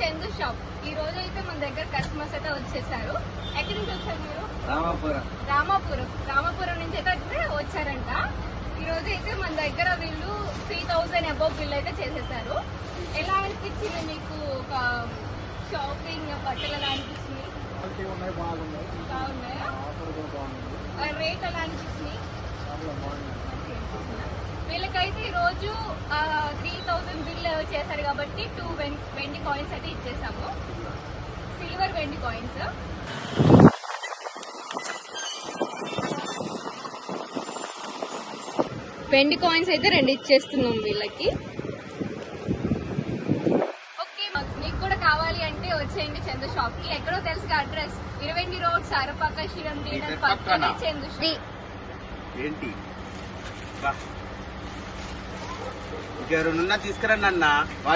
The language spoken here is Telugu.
చందు షాప్. ఈ రోజు అయితే మన దగ్గర కస్టమర్స్ అయితే వచ్చేసారు. ఎక్కడి నుంచి వచ్చారు మీరు? రామాపురం నుంచి అయితే వచ్చారంట. ఈ రోజు అయితే మన దగ్గర వీళ్ళు 3000 అబౌవ్ బిల్ అయితే చేసేసారు. ఎలా అనిపించింది మీకు షాపింగ్? బట్టలు ఎలా అనిపించింది? బాగున్నాయా? రేట్ ఎలా అనిపించింది? వీళ్ళకైతే ఈ రోజు 3000 బిల్ చేశారు కాబట్టి 2 వెండి కాయిన్స్ అయితే ఇచ్చేసాము. సిల్వర్ వెండి కాయిన్స్. వెండి కాయిన్స్ అయితే 2 ఇచ్చేస్తున్నాం వీళ్ళకి. ఓకే, మీకు కూడా కావాలి అంటే వచ్చేయండి చందు షాప్ కి. ఎక్కడో తెలుసు అడ్రస్ 20 రోడ్ సారపాక శివం థియేటర్ పక్కనే చందు షాప్. ఏంటి ఇంకెవరున్నా తీసుకురండి అన్న.